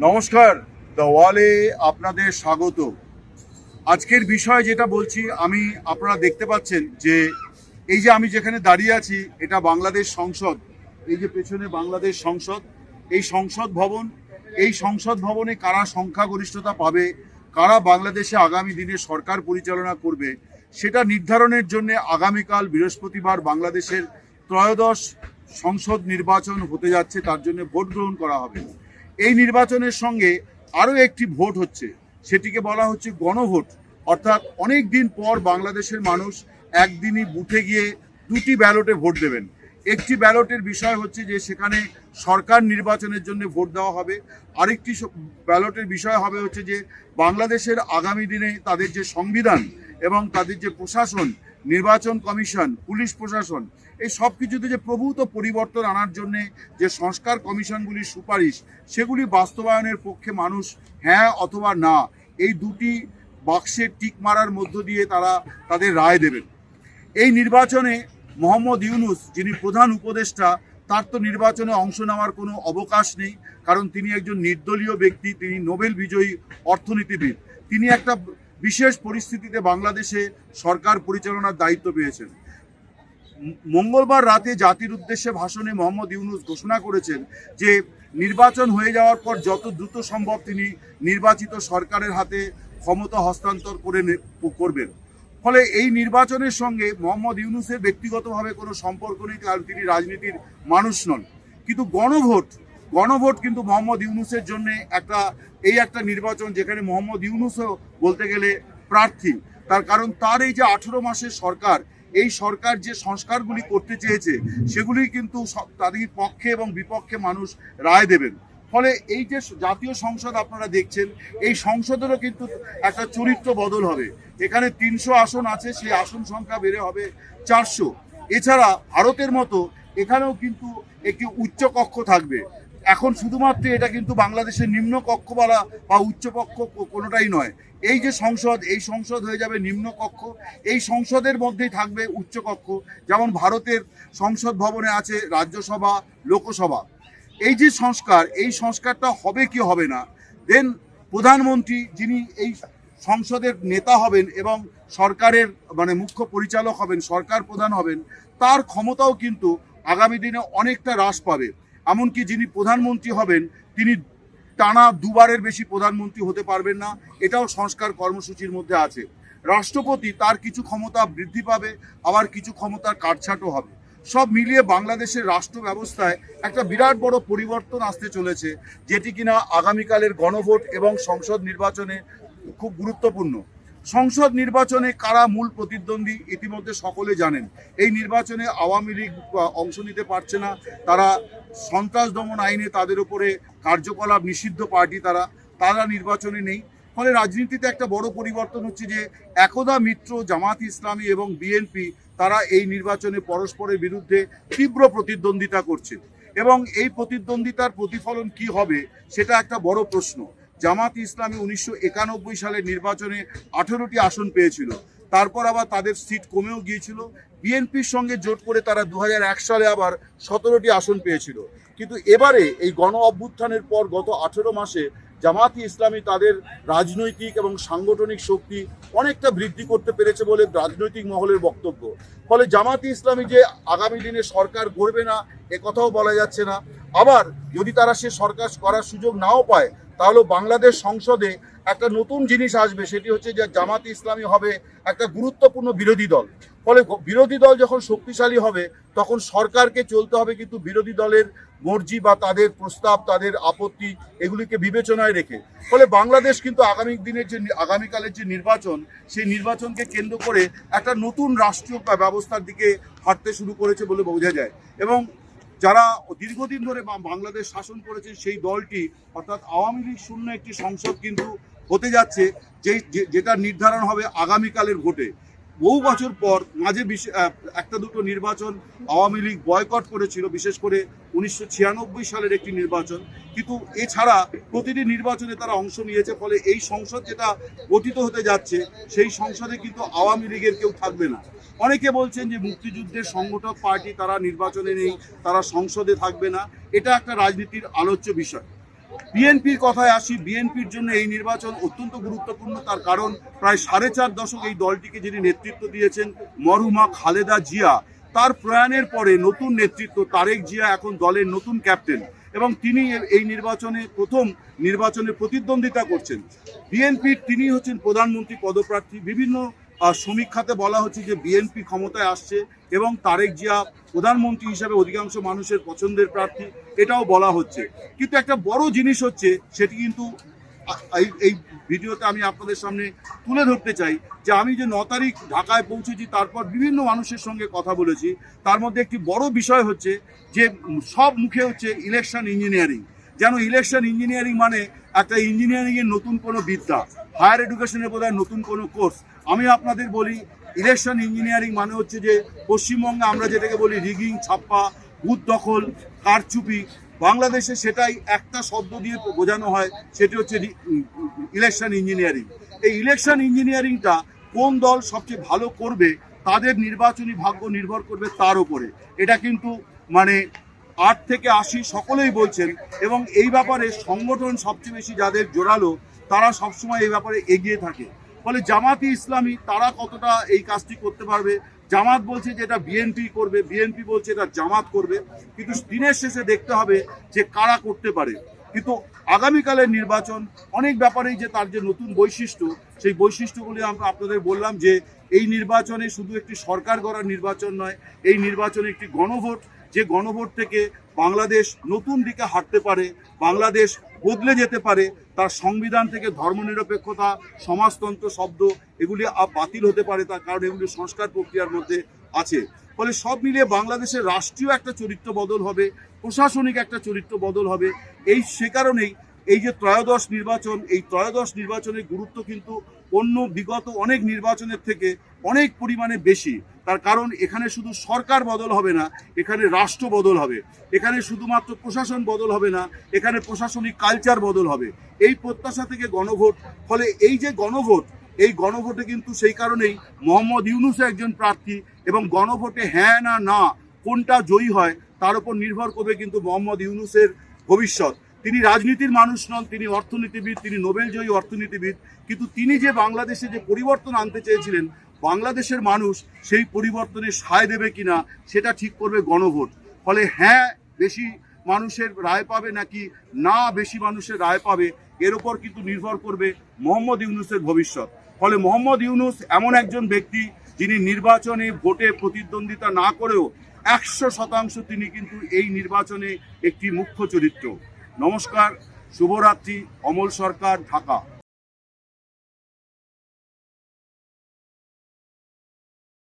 নমস্কার, দ্য ওয়ালে আপনাদের স্বাগত। আজকের বিষয় যেটা বলছি আমি, আপনারা দেখতে পাচ্ছেন যে এই যে আমি যেখানে দাঁড়িয়ে আছি এটা বাংলাদেশ সংসদ। এই যে পেছনে বাংলাদেশ সংসদ, এই সংসদ ভবন। এই সংসদ ভবনে কারা সংখ্যাগরিষ্ঠতা পাবে, কারা বাংলাদেশে আগামী দিনে সরকার পরিচালনা করবে, সেটা নির্ধারণের জন্য আগামীকাল বৃহস্পতিবার বাংলাদেশের ত্রয়োদশ সংসদ নির্বাচন হতে যাচ্ছে। তার জন্য ভোট গ্রহণ করা হবে। এই নির্বাচনের সঙ্গে আরও একটি ভোট হচ্ছে, সেটিকে বলা হচ্ছে গণভোট। অর্থাৎ অনেক দিন পর বাংলাদেশের মানুষ একদিনই বুথে গিয়ে দুটি ব্যালটে ভোট দেবেন। একটি ব্যালটের বিষয় হচ্ছে যে সেখানে সরকার নির্বাচনের জন্য ভোট দেওয়া হবে। আরেকটি ব্যালটের বিষয় হবে হচ্ছে যে বাংলাদেশের আগামী দিনে তাদের যে সংবিধান এবং তাদের যে প্রশাসন, নির্বাচন কমিশন, পুলিশ প্রশাসন, এই সব কিছুতে যে প্রভূত পরিবর্তন আনার জন্যে যে সংস্কার কমিশনগুলির সুপারিশ, সেগুলি বাস্তবায়নের পক্ষে মানুষ হ্যাঁ অথবা না এই দুটি বাক্সে টিক মারার মধ্য দিয়ে তারা তাদের রায় দেবেন। এই নির্বাচনে মোহাম্মদ ইউনূস, যিনি প্রধান উপদেষ্টা, তার তো নির্বাচনে অংশ নেওয়ার কোনো অবকাশ নেই, কারণ তিনি একজন নির্দলীয় ব্যক্তি, তিনি নোবেল বিজয়ী অর্থনীতিবিদ। তিনি একটা বিশেষ পরিস্থিতিতে বাংলাদেশে সরকার পরিচালনার দায়িত্ব পেয়েছেন। মঙ্গলবার রাতে জাতির উদ্দেশ্যে ভাষণে মোহাম্মদ ইউনূস ঘোষণা করেছেন যে নির্বাচন হয়ে যাওয়ার পর যত দ্রুত সম্ভব তিনি নির্বাচিত সরকারের হাতে ক্ষমতা হস্তান্তর করবেন। ফলে এই নির্বাচনের সঙ্গে মোহাম্মদ ইউনূসের ব্যক্তিগতভাবে কোনো সম্পর্ক নেই, কারণ তিনি রাজনীতির মানুষ নন। কিন্তু গণভোট কিন্তু মোহাম্মদ ইউনূসের জন্য একটা নির্বাচন, যেখানে মোহাম্মদ ইউনূসও বলতে গেলে প্রার্থী। তার কারণ তার এই যে 18 মাসের সরকার, এই সরকার যে সংস্কারগুলি করতে চেয়েছে সেগুলি কিন্তু তাদের পক্ষে এবং বিপক্ষে মানুষ রায় দেবেন। ফলে এই যে জাতীয় সংসদ আপনারা দেখছেন, এই সংসদেরও কিন্তু একটা চরিত্র বদল হবে। এখানে 300 আসন আছে, সেই আসন সংখ্যা বেড়ে হবে 400। এছাড়া ভারতের মতো এখানেও কিন্তু একটি উচ্চ কক্ষ থাকবে। এখন শুধুমাত্র এটা কিন্তু বাংলাদেশের নিম্ন কক্ষ বলা বা উচ্চপক্ষ কোনোটাই নয়। এই যে সংসদ, এই সংসদ হয়ে যাবে নিম্ন কক্ষ। এই সংসদের মধ্যেই থাকবে উচ্চ কক্ষ। যেমন ভারতের সংসদ ভবনে আছে রাজ্যসভা, লোকসভা। এই যে সংস্কার, এই সংস্কারটা হবে কি হবে না, দেন প্রধানমন্ত্রী, যিনি এই সংসদের নেতা হবেন এবং সরকারের মুখ্য পরিচালক হবেন, সরকার প্রধান হবেন, তার ক্ষমতাও কিন্তু আগামী দিনে অনেকটা হ্রাস পাবে। এমনকি যিনি প্রধানমন্ত্রী হবেন তিনি টানা দুবারের বেশি প্রধানমন্ত্রী হতে পারবেন না, এটাও সংস্কার কর্মসূচির মধ্যে আছে। রাষ্ট্রপতি, তার কিছু ক্ষমতা বৃদ্ধি পাবে, আবার কিছু ক্ষমতার কাটছাঁটও হবে। সব মিলিয়ে বাংলাদেশের রাষ্ট্র ব্যবস্থায় একটা বিরাট বড় পরিবর্তন আসতে চলেছে, যেটি কিনা আগামীকালের গণভোট এবং সংসদ নির্বাচনে খুব গুরুত্বপূর্ণ। সংসদ নির্বাচনে কারা মূল প্রতিদ্বন্দ্বী ইতিমধ্যে সকলে জানেন। এই নির্বাচনে আওয়ামী লীগ অংশ নিতে পারছে না, তারা সন্ত্রাস দমন আইনে তাদের উপরে কার্যকলাপ নিষিদ্ধ পার্টি, তারা নির্বাচনে নেই। ফলে রাজনীতিতে একটা বড় পরিবর্তন হচ্ছে যে একদা মিত্র জামাত ইসলামী এবং বিএনপি, তারা এই নির্বাচনে পরস্পরের বিরুদ্ধে তীব্র প্রতিদ্বন্দ্বিতা করছে এবং এই প্রতিদ্বন্দ্বিতার প্রতিফলন কি হবে সেটা একটা বড় প্রশ্ন। জামাত ইসলামী 1991 সালের নির্বাচনে 18টি আসন পেয়েছিল, তারপর আবার তাদের সিট কমেও গিয়েছিল। বিএনপির সঙ্গে জোট করে তারা 2001 সালে আবার 17টি আসন পেয়েছিল। কিন্তু এবারে এই গণ অভ্যুত্থানের পর গত 18 মাসে জামাতি ইসলামী তাদের রাজনৈতিক এবং সাংগঠনিক শক্তি অনেকটা বৃদ্ধি করতে পেরেছে বলে রাজনৈতিক মহলের বক্তব্য। ফলে জামাতি ইসলামী যে আগামী দিনে সরকার গড়বে না এ কথাও বলা যাচ্ছে না। আবার যদি তারা সে সরকার করার সুযোগ নাও পায়, তাহলে বাংলাদেশ সংসদে একটা নতুন জিনিস আসবে, সেটি হচ্ছে যে জামাতি ইসলামী হবে একটা গুরুত্বপূর্ণ বিরোধী দল। ফলে বিরোধী দল যখন শক্তিশালী হবে তখন সরকারকে চলতে হবে কিন্তু বিরোধী দলের মর্জি বা তাদের প্রস্তাব, তাদের আপত্তি, এগুলিকে বিবেচনায় রেখে। ফলে বাংলাদেশ কিন্তু আগামীকালের যে নির্বাচন, সেই নির্বাচনকে কেন্দ্র করে একটা নতুন রাষ্ট্রীয় ব্যবস্থার দিকে হাঁটতে শুরু করেছে বলে বোঝা যায়। এবং যারা দীর্ঘদিন ধরে বাংলাদেশ শাসন করেছে সেই দলটি, অর্থাৎ আওয়ামী লীগ শূন্য একটি সংসদ কিন্তু হতে যাচ্ছে, যেটা নির্ধারণ হবে আগামীকালের ভোটে। বহু বছর পর মাঝে একটা দুটো নির্বাচন আওয়ামী লীগ বয়কট করেছিল, বিশেষ করে 1996 সালের একটি নির্বাচন, কিন্তু এছাড়া প্রতিটি নির্বাচনে তারা অংশ নিয়েছে। ফলে এই সংসদ যেটা গঠিত হতে যাচ্ছে, সেই সংসদে কিন্তু আওয়ামী লীগের কেউ থাকবে না। অনেকে বলছেন যে মুক্তিযুদ্ধের সংগঠক পার্টি তারা নির্বাচনে নেই, তারা সংসদে থাকবে না, এটা একটা রাজনীতির আলোচ্য বিষয়। বিএনপির কথায় আসি, বিএনপির জন্য এই নির্বাচন অত্যন্ত গুরুত্বপূর্ণ। তার কারণ প্রায় 4.5 দশক এই দলটিকে যিনি নেতৃত্ব দিয়েছেন মরহুমা খালেদা জিয়া, তার প্রয়াণের পরে নতুন নেতৃত্ব তারেক জিয়া এখন দলের নতুন ক্যাপ্টেন এবং তিনি এই নির্বাচনে প্রথম নির্বাচনে প্রতিদ্বন্দ্বিতা করছেন। বিএনপির তিনি হচ্ছেন প্রধানমন্ত্রী পদপ্রার্থী। বিভিন্ন সমীক্ষাতে বলা হচ্ছে যে বিএনপি ক্ষমতায় আসছে এবং তারেক জিয়া প্রধানমন্ত্রী হিসাবে অধিকাংশ মানুষের পছন্দের প্রার্থী, এটাও বলা হচ্ছে। কিন্তু একটা বড় জিনিস হচ্ছে, সেটি কিন্তু এই ভিডিওতে আমি আপনাদের সামনে তুলে ধরতে চাই যে আমি যে 9 তারিখ ঢাকায় পৌঁছেছি, তারপর বিভিন্ন মানুষের সঙ্গে কথা বলেছি, তার মধ্যে একটি বড় বিষয় হচ্ছে যে সব মুখে হচ্ছে ইলেকশন ইঞ্জিনিয়ারিং। যেন ইলেকশন ইঞ্জিনিয়ারিং মানে একটা ইঞ্জিনিয়ারিংয়ের নতুন কোনো বিদ্যা, হায়ার এডুকেশনের বোধহয় নতুন কোনো কোর্স। আমি আপনাদের বলি, ইলেকশন ইঞ্জিনিয়ারিং মানে হচ্ছে যে পশ্চিমবঙ্গে আমরা যেটাকে বলি রিগিং, ছাপ্পা, বুথ দখল, কারচুপি, বাংলাদেশে সেটাই একটা শব্দ দিয়ে বোঝানো হয়, সেটি হচ্ছে ইলেকশন ইঞ্জিনিয়ারিং। এই ইলেকশন ইঞ্জিনিয়ারিংটা কোন দল সবচেয়ে ভালো করবে, তাদের নির্বাচনী ভাগ্য নির্ভর করবে তার উপরে। এটা কিন্তু মানে 8 থেকে 80 সকলেই বলছেন এবং এই ব্যাপারে সংগঠন সবচেয়ে বেশি যাদের জোরালো, তারা সবসময় এই ব্যাপারে এগিয়ে থাকে। ফলে জামাতি ইসলামী তারা কতটা এই কাজটি করতে পারবে, জামাত বলছে যে এটা বিএনপি করবে, বিএনপি বলছে এটা জামাত করবে, কিন্তু দিনের শেষে দেখতে হবে যে কারা করতে পারে। কিন্তু আগামীকালের নির্বাচন অনেক ব্যাপারেই যে তার যে নতুন বৈশিষ্ট্য, সেই বৈশিষ্ট্যগুলি আমরা আপনাদের বললাম যে এই নির্বাচনে শুধু একটি সরকার গড়ার নির্বাচন নয়, এই নির্বাচনে একটি গণভোট, যে গণভোট থেকে বাংলাদেশ নতুন দিকে হাঁটতে পারে, বাংলাদেশ বদলে যেতে পারে। তার সংবিধান থেকে ধর্মনিরপেক্ষতা, সমাজতন্ত্র শব্দ এগুলি বাতিল হতে পারে, তার কারণ এগুলি সংস্কার প্রক্রিয়ার মধ্যে আছে। ফলে সব মিলিয়ে বাংলাদেশের রাষ্ট্রীয় একটা চরিত্র বদল হবে, প্রশাসনিক একটা চরিত্র বদল হবে। সে কারণেই এই যে ত্রয়োদশ নির্বাচন, এই ত্রয়োদশ নির্বাচনের গুরুত্ব কিন্তু অন্য বিগত অনেক নির্বাচনের থেকে অনেক পরিমাণে বেশি। তার কারণ এখানে শুধু সরকার বদল হবে না, এখানে রাষ্ট্র বদল হবে। এখানে শুধুমাত্র প্রশাসন বদল হবে না, এখানে প্রশাসনিক কালচার বদল হবে। এই প্রত্যাশা থেকে গণভোট। ফলে এই যে গণভোট, এই গণভোটে কিন্তু সেই কারণেই মোহাম্মদ ইউনূস একজন প্রার্থী এবং গণভোটে হ্যাঁ না না কোনটা জয়ী হয় তার উপর নির্ভর করবে কিন্তু মোহাম্মদ ইউনূসের ভবিষ্যৎ। তিনি রাজনীতির মানুষ নন, তিনি অর্থনীতিবিদ, তিনি নোবেলজয়ী অর্থনীতিবিদ, কিন্তু তিনি যে বাংলাদেশে যে পরিবর্তন আনতে চেয়েছিলেন, বাংলাদেশের মানুষ সেই পরিবর্তনে সায় দেবে কিনা সেটা ঠিক করবে গণভোট। ফলে হ্যাঁ বেশি মানুষের রায় পাবে নাকি না বেশি মানুষের রায় পাবে, এর উপর কিন্তু নির্ভর করবে মোহাম্মদ ইউনূসের ভবিষ্যৎ। ফলে মোহাম্মদ ইউনূস এমন একজন ব্যক্তি যিনি নির্বাচনে ভোটে প্রতিদ্বন্দ্বিতা না করেও 100% তিনি কিন্তু এই নির্বাচনে একটি মুখ্য চরিত্র। নমস্কার, শুভরাত্রি। অমল সরকার, ঢাকা।